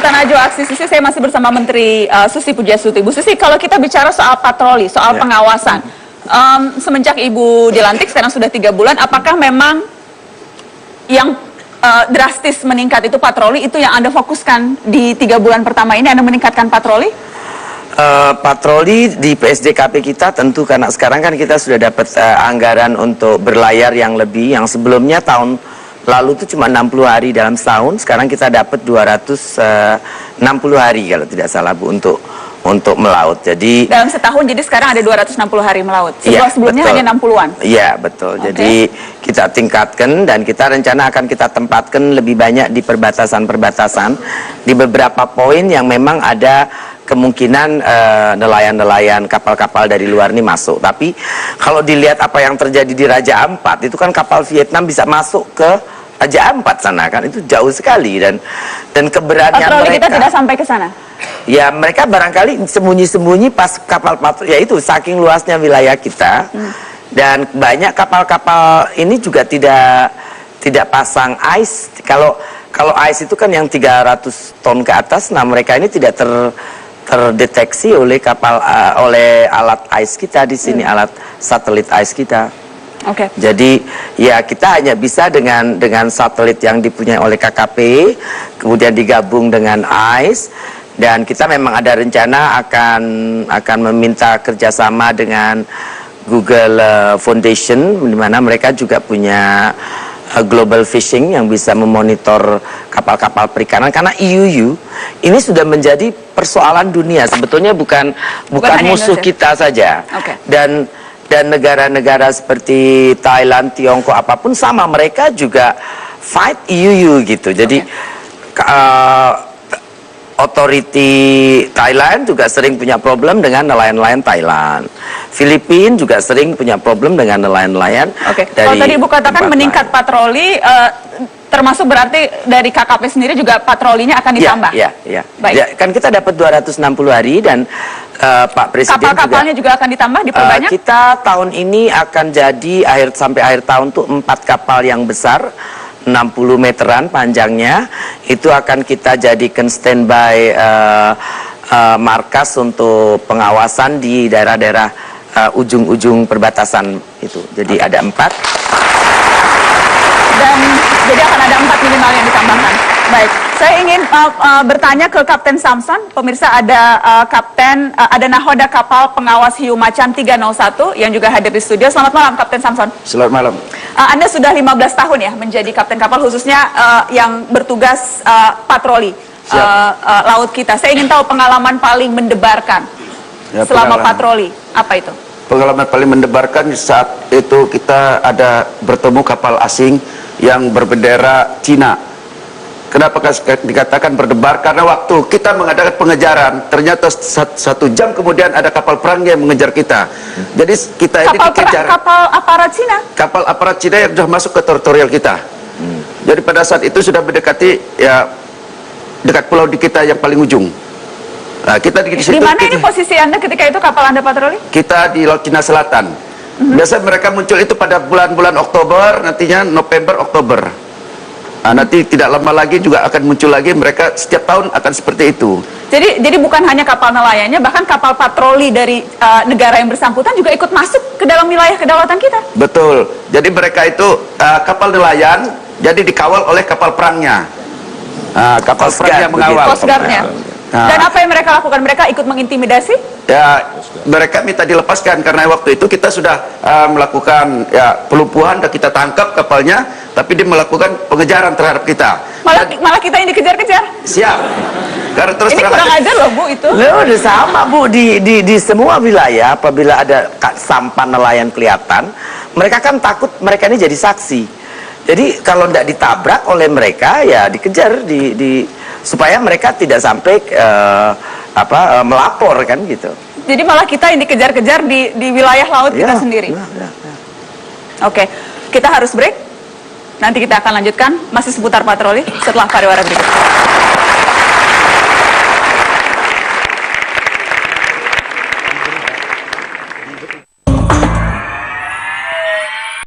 Tanajo Aksi Susi, saya masih bersama Menteri Susi Pujiastuti. Bu Susi, kalau kita bicara soal patroli, soal pengawasan, semenjak Ibu dilantik sekarang sudah 3 bulan, apakah memang yang drastis meningkat itu patroli, itu yang Anda fokuskan di 3 bulan pertama ini, Anda meningkatkan patroli? Patroli di PSDKP kita tentu karena sekarang kan kita sudah dapat anggaran untuk berlayar yang lebih, yang sebelumnya tahun lalu itu cuma 60 hari dalam setahun, sekarang kita dapat 260 hari kalau tidak salah Bu untuk melaut. Jadi dalam setahun, jadi sekarang ada 260 hari melaut. Sebelumnya betul. hanya 60-an. Iya, betul. Okay. Jadi kita tingkatkan dan kita rencana akan kita tempatkan lebih banyak di perbatasan-perbatasan, di beberapa poin yang memang ada kemungkinan nelayan-nelayan kapal-kapal dari luar ini masuk. Tapi kalau dilihat apa yang terjadi di Raja Ampat, itu kan kapal Vietnam bisa masuk ke Raja Ampat sana, kan itu jauh sekali, dan keberanian patroli mereka. Kita tidak sampai ke sana. Ya, mereka barangkali sembunyi-sembunyi pas kapal patroli, ya itu saking luasnya wilayah kita. Dan banyak kapal-kapal ini juga tidak pasang ice. Kalau ice itu kan yang 300 ton ke atas, nah mereka ini tidak terdeteksi oleh oleh alat ice kita di sini, alat satelit ice kita. Oke. Jadi ya kita hanya bisa dengan satelit yang dipunyai oleh KKP, kemudian digabung dengan ice, dan kita memang ada rencana akan meminta kerjasama dengan Google Foundation, di mana mereka juga punya global fishing yang bisa memonitor kapal-kapal perikanan, karena IUU ini sudah menjadi persoalan dunia sebetulnya, bukan musuh kita saja. Dan negara-negara seperti Thailand, Tiongkok, apapun sama, mereka juga fight IUU gitu. Jadi otoriti Thailand juga sering punya problem dengan nelayan-nelayan Thailand. Filipina juga sering punya problem dengan nelayan-nelayan. Kalau tadi Ibu katakan meningkat patroli, termasuk berarti dari KKP sendiri juga patrolinya akan ditambah? Iya. Baik. Ya, kan kita dapat 260 hari dan Pak Presiden kapal-kapalnya juga akan ditambah, diperbanyak? Kita tahun ini akan jadi sampai akhir tahun tuh 4 kapal yang besar, 60 meteran panjangnya, itu akan kita jadikan standby markas untuk pengawasan di daerah-daerah ujung-ujung perbatasan itu. Jadi ada 4. Dan jadi akan ada 4 minimal yang ditambahkan. Baik, saya ingin bertanya ke Kapten Samson. Pemirsa, ada ada nahoda kapal pengawas hiu macan 301 yang juga hadir di studio. Selamat malam, Kapten Samson. Selamat malam. Anda sudah 15 tahun ya menjadi kapten kapal, khususnya yang bertugas patroli laut kita. Saya ingin tahu pengalaman paling mendebarkan selama patroli, apa itu? Pengalaman paling mendebarkan saat itu kita ada bertemu kapal asing yang berbendera Cina. Kenapa dikatakan berdebar? Karena waktu kita mengadakan pengejaran, ternyata 1 jam kemudian ada kapal perang yang mengejar kita. Jadi kita ini dikejar. Kapal aparat Cina? Kapal aparat Cina yang sudah masuk ke teritorial kita. Jadi pada saat itu sudah mendekati, ya, dekat pulau di kita yang paling ujung. Nah, kita di situ. Di mana ini posisi Anda ketika itu kapal Anda patroli? Kita di Laut Cina Selatan. Biasanya mereka muncul itu pada bulan-bulan Oktober, nantinya November, Oktober. Nah, nanti tidak lama lagi juga akan muncul lagi, mereka setiap tahun akan seperti itu. Jadi bukan hanya kapal nelayannya, bahkan kapal patroli dari negara yang bersangkutan juga ikut masuk ke dalam wilayah kedaulatan kita. Betul. Jadi mereka itu kapal nelayan, jadi dikawal oleh kapal perangnya. Kapal perang yang mengawal. Coast Guard-nya. Dan apa yang mereka lakukan? Mereka ikut mengintimidasi? Ya, mereka minta dilepaskan karena waktu itu kita sudah melakukan pelumpuhan dan kita tangkap kapalnya, tapi dia melakukan pengejaran terhadap kita. Malah kita yang dikejar-kejar? Siap. Karena terus ini kurang ajar loh Bu itu. Udah sama Bu, di semua wilayah apabila ada sampan nelayan kelihatan, mereka kan takut mereka ini jadi saksi. Jadi kalau tidak ditabrak oleh mereka, ya dikejar supaya mereka tidak sampai melapor kan gitu. Jadi malah kita yang dikejar-kejar di wilayah laut kita sendiri. Oke, kita harus break. Nanti kita akan lanjutkan masih seputar patroli setelah pariwara berikut.